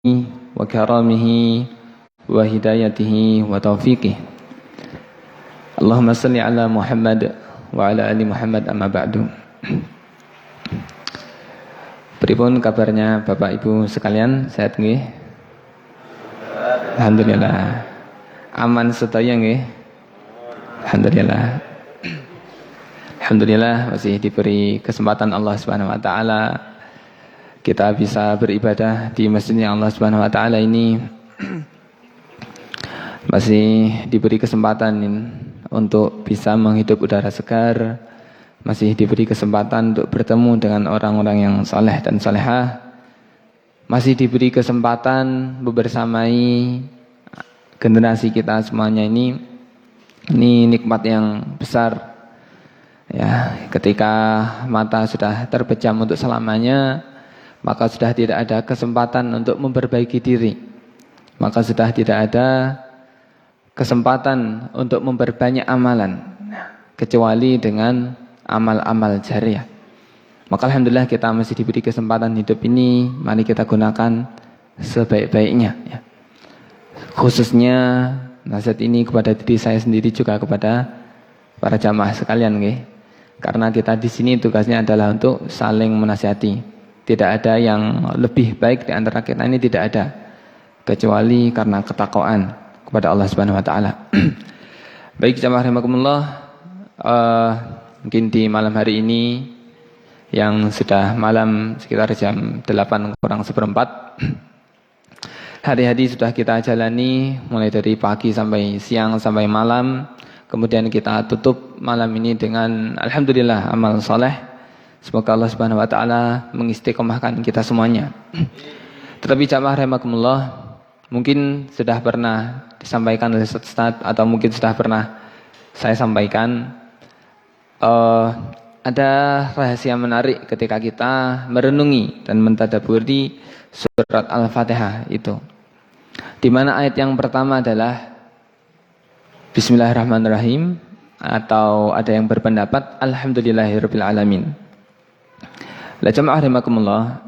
wa karamihi wa hidayatihi wa taufiqih. Allahumma salli ala Muhammad wa ala ali Muhammad, amma ba'du. Pripun kabarnya Bapak Ibu sekalian, sehat nggih? Alhamdulillah. Aman sedaya nggih? Alhamdulillah. Alhamdulillah masih diberi kesempatan Allah Subhanahu wa taala kita bisa beribadah di masjidnya Allah Subhanahu wa taala ini. Masih diberi kesempatan untuk bisa menghirup udara segar, masih diberi kesempatan untuk bertemu dengan orang-orang yang saleh dan salehah, masih diberi kesempatan bersamai generasi kita semuanya ini nikmat yang besar. Ya, ketika mata sudah terpejam untuk selamanya, maka sudah tidak ada kesempatan untuk memperbaiki diri. Maka sudah tidak ada kesempatan untuk memperbanyak amalan kecuali dengan amal-amal jariah. Maka alhamdulillah kita masih diberi kesempatan hidup ini, mari kita gunakan sebaik-baiknya ya. Khususnya nasihat ini kepada diri saya sendiri, juga kepada para jamaah sekalian nggih. Karena kita di sini tugasnya adalah untuk saling menasihati. Tidak ada yang lebih baik di antara kita ini, tidak ada, kecuali karena ketakwaan kepada Allah Subhanahu wa taala. Baik jamaah rahimakumullah, mungkin di malam hari ini yang sudah malam sekitar jam 8 kurang seperempat, hari-hari sudah kita jalani mulai dari pagi sampai siang sampai malam. Kemudian kita tutup malam ini dengan alhamdulillah amal soleh. Semoga Allah Subhanahu wa taala mengistiqomahkan kita semuanya. Tetapi jamaah rahimakumullah, mungkin sudah pernah disampaikan oleh Ustaz atau mungkin sudah pernah saya sampaikan, ada rahasia menarik ketika kita merenungi dan mentadaburi surat Al-Fatihah itu. Di mana ayat yang pertama adalah Bismillahirrahmanirrahim, atau ada yang berpendapat Alhamdulillahirabbil alamin. La jamaah rahimakumullah,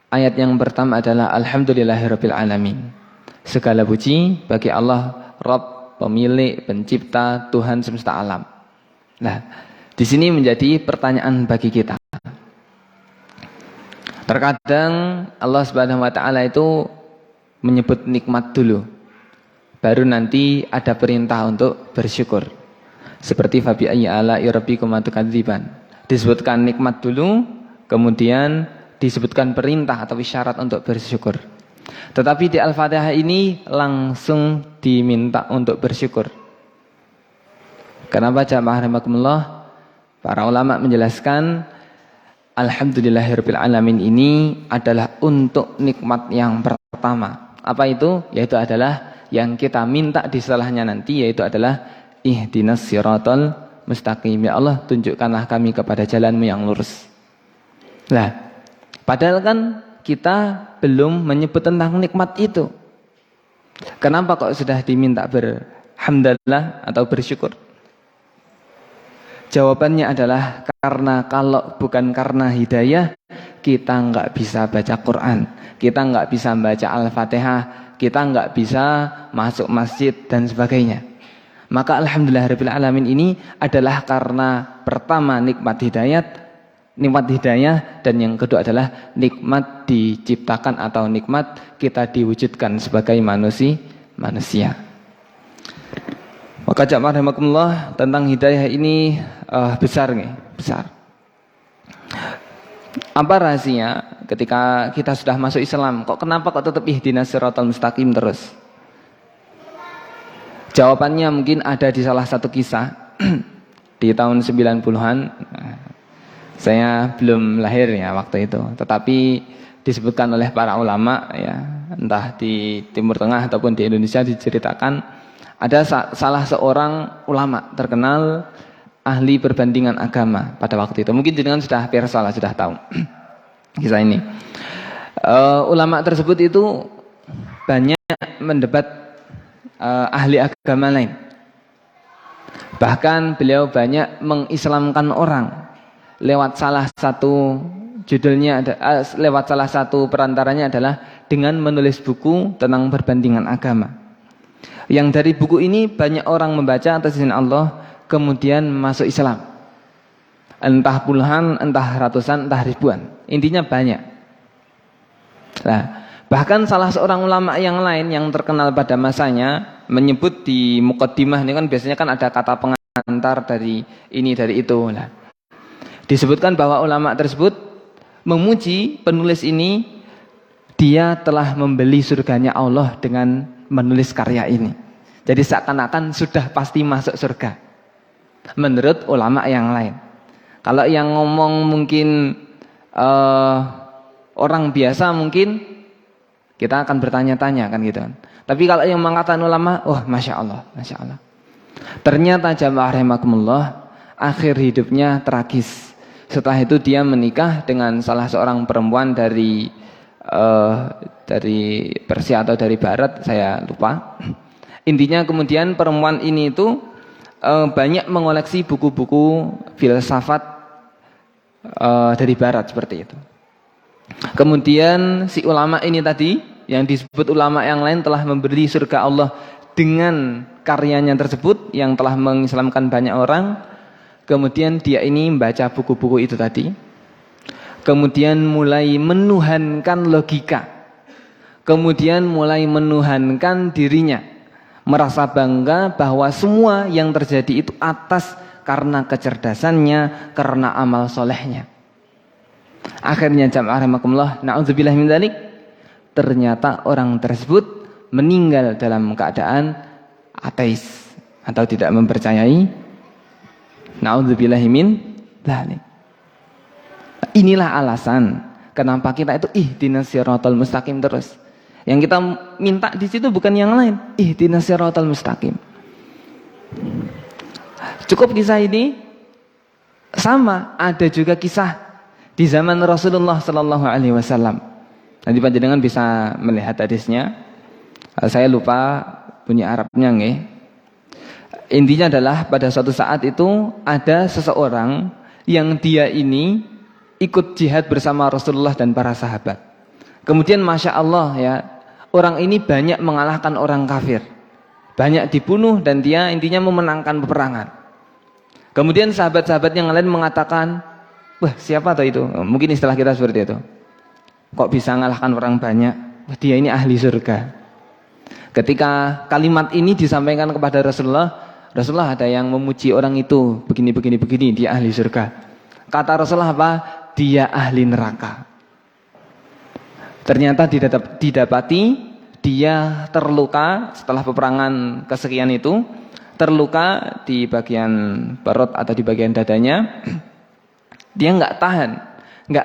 ayat yang pertama adalah Alhamdulillahirabbil alamin. Segala puji bagi Allah, Rabb, pemilik, pencipta, Tuhan semesta alam. Nah, di sini menjadi pertanyaan bagi kita. Terkadang Allah Subhanahu wa taala itu menyebut nikmat dulu, baru nanti ada perintah untuk bersyukur. Seperti fabi ayyi ala'i rabbikum tukadziban. Disebutkan nikmat dulu, kemudian disebutkan perintah atau isyarat untuk bersyukur. Tetapi di Al-Fatihah ini langsung diminta untuk bersyukur. Kenapa jamaah rahimakumullah? Para ulama menjelaskan Alhamdulillahirabbil alamin ini adalah untuk nikmat yang pertama. Apa itu? Yaitu adalah yang kita minta di setelahnya nanti, yaitu adalah ihdinas siratal mustaqim. Ya Allah, tunjukkanlah kami kepada jalanmu yang lurus. Nah, padahal kan kita belum menyebut tentang nikmat itu. Kenapa kok sudah diminta berhamdalah atau bersyukur? Jawabannya adalah karena kalau bukan karena hidayah, kita nggak bisa baca Quran, kita nggak bisa baca Al-Fatihah, kita nggak bisa masuk masjid dan sebagainya. Maka alhamdulillahirabbil alamin ini adalah karena pertama nikmat hidayah, dan yang kedua adalah nikmat diciptakan atau nikmat kita diwujudkan sebagai manusia. Maka jamaah rahimakumullah, tentang hidayah ini besar nih, besar. Apa rahasia ketika kita sudah masuk Islam? Kenapa tetap ihdinas siratal mustaqim terus? Jawabannya mungkin ada di salah satu kisah di tahun 90-an. Saya belum lahir ya waktu itu, tetapi disebutkan oleh para ulama ya, entah di Timur Tengah ataupun di Indonesia, diceritakan ada salah seorang ulama terkenal ahli perbandingan agama pada waktu itu. Mungkin jenengan sudah pirsa, sudah tahu kisah ini. Ulama tersebut itu banyak mendebat ahli agama lain. Bahkan beliau banyak mengislamkan orang lewat salah satu Judulnya ada lewat salah satu perantaranya adalah dengan menulis buku tentang perbandingan agama. Yang dari buku ini banyak orang membaca atas izin Allah kemudian masuk Islam. Entah puluhan, entah ratusan, entah ribuan. Intinya banyak. Nah, bahkan salah seorang ulama yang lain yang terkenal pada masanya menyebut di muqaddimah ini kan biasanya kan ada kata pengantar dari ini dari itu. Nah, disebutkan bahwa ulama tersebut memuji penulis ini, dia telah membeli surganya Allah dengan menulis karya ini. Jadi seakan-akan sudah pasti masuk surga. Menurut ulama yang lain. Kalau yang ngomong mungkin orang biasa mungkin kita akan bertanya-tanya kan gitu kan. Tapi kalau yang mengatakan ulama, wah masya Allah, masya Allah. Ternyata jamaah rahimakumullah, akhir hidupnya tragis. Setelah itu dia menikah dengan salah seorang perempuan dari Persia atau dari Barat, saya lupa. Intinya kemudian perempuan ini itu banyak mengoleksi buku-buku filsafat dari Barat seperti itu. Kemudian si ulama ini tadi, yang disebut ulama yang lain telah memberi surga Allah dengan karyanya tersebut yang telah mengislamkan banyak orang. Kemudian dia ini membaca buku-buku itu tadi. Kemudian mulai menuhankan logika. Kemudian mulai menuhankan dirinya. Merasa bangga bahwa semua yang terjadi itu atas karena kecerdasannya, karena amal solehnya. Akhirnya jamaah rahimakumullah, na'udzubillah min dzalik, ternyata orang tersebut meninggal dalam keadaan ateis atau tidak mempercayai. Na'udzubillah min dzalik. Inilah alasan kenapa kita itu ihdinas siratal mustaqim terus. Yang kita minta di situ bukan yang lain, ihdinas siratal mustaqim. Cukup kisah ini sama, ada juga kisah di zaman Rasulullah sallallahu alaihi wasallam. Nanti panjenengan bisa melihat hadisnya. Saya lupa bunyi Arabnya nggih. Intinya adalah pada suatu saat itu ada seseorang yang dia ini ikut jihad bersama Rasulullah dan para sahabat. Kemudian masya Allah ya, orang ini banyak mengalahkan orang kafir, banyak dibunuh dan dia intinya memenangkan peperangan. Kemudian sahabat-sahabat yang lain mengatakan, wah siapa tuh itu? Mungkin istilah kita seperti itu. Kok bisa mengalahkan orang banyak? Wah, dia ini ahli surga. Ketika kalimat ini disampaikan kepada Rasulullah, Rasulullah ada yang memuji orang itu begini, dia ahli surga. Kata Rasulullah apa? Dia ahli neraka. Ternyata didapati dia terluka setelah peperangan kesekian itu, terluka di bagian perut atau di bagian dadanya. Dia nggak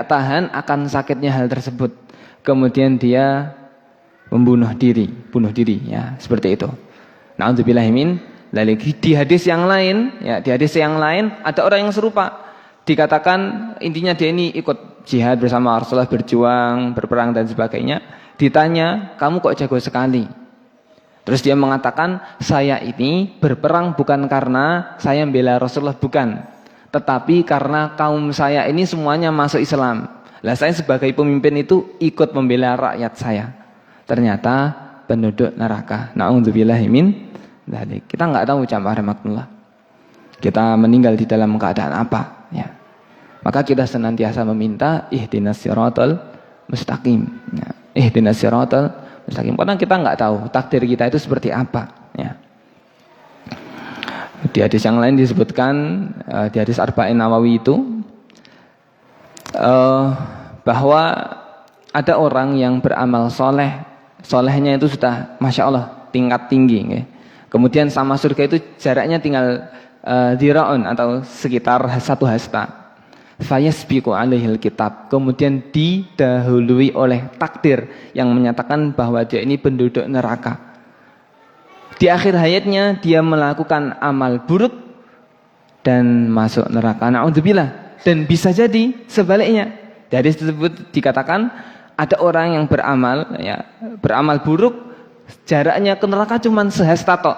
tahan akan sakitnya hal tersebut. Kemudian dia bunuh diri ya, seperti itu. Na'udzubillahi min dzalik. Di hadis yang lain ada orang yang serupa. Dikatakan intinya dia ini ikut jihad bersama Rasulullah, berjuang, berperang dan sebagainya. Ditanya, kamu kok jago sekali? Terus dia mengatakan, saya ini berperang bukan karena saya membela Rasulullah, bukan. Tetapi karena kaum saya ini semuanya masuk Islam. Lah saya sebagai pemimpin itu ikut membela rakyat saya. Ternyata penduduk neraka. Na'udzubillahi min dzalik. Kita nggak tahu jamaah rahimakumullah. Kita meninggal di dalam keadaan apa ya. Maka kita senantiasa meminta ihdinas siratal mustaqim ya. Ihdinas siratal mustaqim. Karena kita nggak tahu takdir kita itu seperti apa ya. Di hadis yang lain disebutkan, di hadis Arba'in Nawawi itu bahwa ada orang yang beramal soleh, solehnya itu sudah masya Allah tingkat tinggi ya. Kemudian sama surga itu jaraknya tinggal dira'un atau sekitar 1 hasta. Fayasbiqu alaihil kitab. Kemudian didahului oleh takdir yang menyatakan bahwa dia ini penduduk neraka. Di akhir hayatnya dia melakukan amal buruk dan masuk neraka. Na'udzubillah. Dan bisa jadi sebaliknya. Dari tersebut dikatakan ada orang yang beramal buruk, jaraknya ke neraka cuma sehasta tok.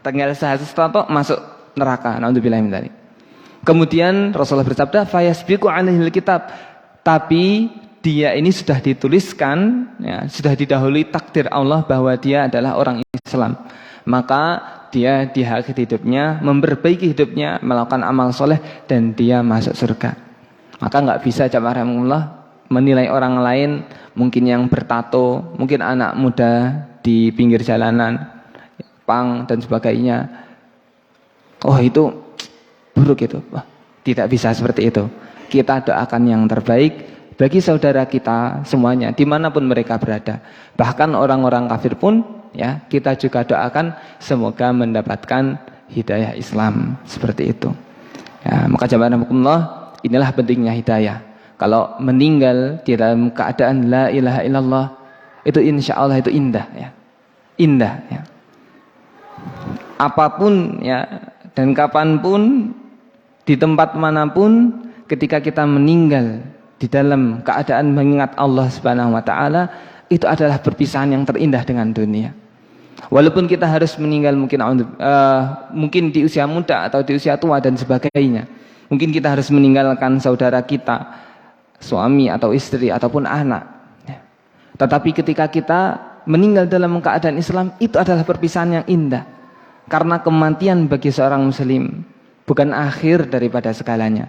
Tinggal sehasta tok masuk neraka. Na'udzubillah min dzalik. Kemudian Rasulullah bersabda, fayasbiqu alaihil kitab. tapi dia ini sudah dituliskan, ya, sudah didahului takdir Allah bahwa dia adalah orang Islam. Maka dia di akhir hidupnya memperbaiki hidupnya, melakukan amal soleh, dan dia masuk surga. Maka nggak bisa jamaah rahimahullah menilai orang lain, mungkin yang bertato, mungkin anak muda di pinggir jalanan, pang dan sebagainya. Oh itu buruk itu. Wah, tidak bisa seperti itu. Kita doakan yang terbaik bagi saudara kita semuanya, dimanapun mereka berada. Bahkan orang-orang kafir pun, ya, kita juga doakan semoga mendapatkan hidayah Islam seperti itu. Ya, maka jamaah rahimahumullah, inilah pentingnya hidayah. Kalau meninggal di dalam keadaan la ilaha illallah, itu insya Allah itu indah, ya, indah, ya. Apapun, ya, dan kapanpun, di tempat manapun, ketika kita meninggal di dalam keadaan mengingat Allah Subhanahu wa taala, itu adalah perpisahan yang terindah dengan dunia. Walaupun kita harus meninggal mungkin di usia muda atau di usia tua dan sebagainya. Mungkin kita harus meninggalkan saudara kita, suami atau istri ataupun anak. Tetapi ketika kita meninggal dalam keadaan Islam, itu adalah perpisahan yang indah. Karena kematian bagi seorang muslim bukan akhir daripada segalanya.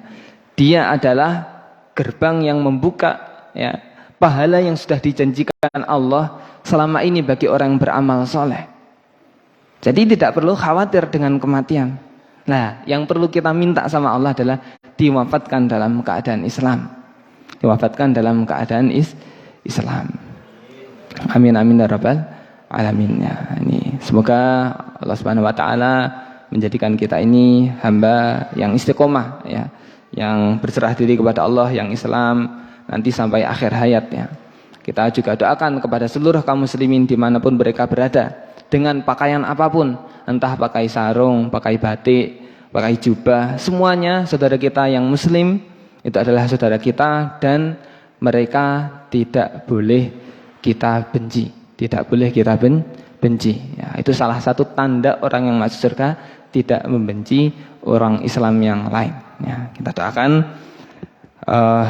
Dia adalah gerbang yang membuka, ya, pahala yang sudah dijanjikan Allah selama ini bagi orang yang beramal soleh. Jadi tidak perlu khawatir dengan kematian. Nah, yang perlu kita minta sama Allah adalah diwafatkan dalam keadaan Islam, diwafatkan dalam keadaan Islam. Amin amin ya rabbal alamin. Ya, ini semoga Allah Subhanahu wa taala menjadikan kita ini hamba yang istiqomah, ya, yang berserah diri kepada Allah, yang Islam nanti sampai akhir hayatnya. Kita juga doakan kepada seluruh kaum muslimin dimanapun mereka berada, dengan pakaian apapun, entah pakai sarung, pakai batik, pakai jubah, semuanya saudara kita yang muslim itu adalah saudara kita, dan mereka tidak boleh kita benci, tidak boleh kita benci. Ya, itu salah satu tanda orang yang masuk surga, tidak membenci orang Islam yang lain. Ya, kita doakan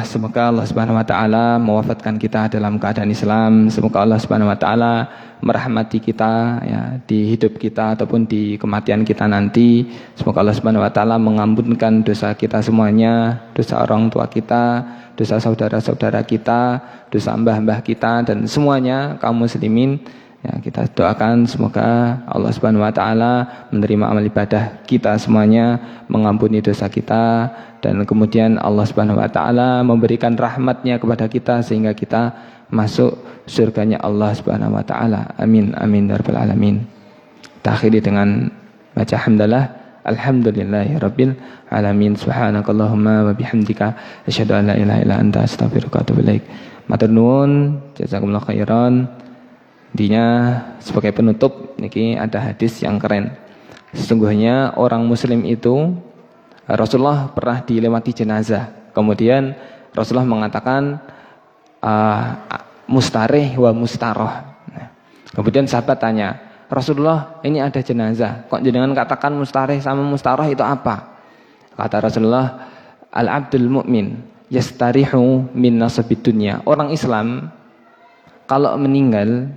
semoga Allah Subhanahu wa taala mewafatkan kita dalam keadaan Islam. Semoga Allah Subhanahu wa taala merahmati kita, ya, di hidup kita ataupun di kematian kita nanti. Semoga Allah Subhanahu wa taala mengampunkan dosa kita semuanya, dosa orang tua kita, dosa saudara-saudara kita, dosa mbah-mbah kita, dan semuanya kaum muslimin. Ya, kita doakan semoga Allah Subhanahu wa taala menerima amal ibadah kita semuanya, mengampuni dosa kita, dan kemudian Allah Subhanahu wa taala memberikan rahmatnya kepada kita sehingga kita masuk surganya Allah Subhanahu wa taala. Amin amin ya rabbal alamin. Kita akhiri dengan baca hamdalah. Alhamdulillahirabbil alamin. Subhanakallahumma wa bihamdika asyhadu an la ilaha illa anta astaghfiruka wa atubu ilaik. Matur nuwun, jazakumullah khairan. Intinya sebagai penutup, niki ada hadis yang keren. Sesungguhnya orang muslim itu, Rasulullah pernah dilewati jenazah. Kemudian Rasulullah mengatakan mustarih wa mustaroh. Kemudian sahabat tanya, Rasulullah, ini ada jenazah, kok jenengan katakan mustarih sama mustaroh itu apa? Kata Rasulullah, al-abdul mu'min yastarihu min nasabid dunya. Orang Islam kalau meninggal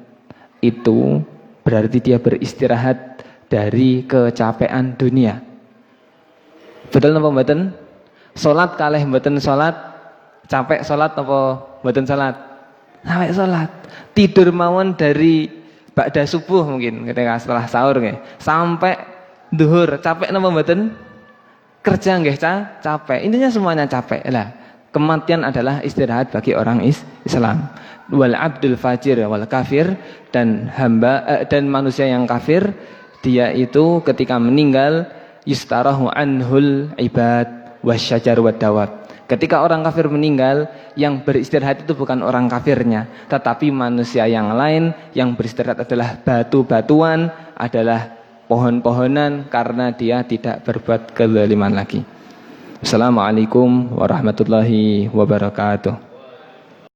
itu berarti dia beristirahat dari kecapean dunia. Betul napa mboten? Salat kalih mboten salat, capek salat apa mboten salat? Capek salat. Tidur mawon dari ba'da subuh mungkin ketika setelah sahur nggih, sampai zuhur, capek napa mboten? Kerja nggih capek. Intinya semuanya capek. Lah, kematian adalah istirahat bagi orang Islam. Wal abdul fajir wal kafir, dan hamba dan manusia yang kafir, dia itu ketika meninggal yustarahu anhul ibad wasyajar wadawab. Ketika orang kafir meninggal, yang beristirahat itu bukan orang kafirnya, tetapi manusia yang lain. Yang beristirahat adalah batu-batuan, adalah pohon-pohonan, karena dia tidak berbuat kezaliman lagi. Assalamualaikum warahmatullahi wabarakatuh.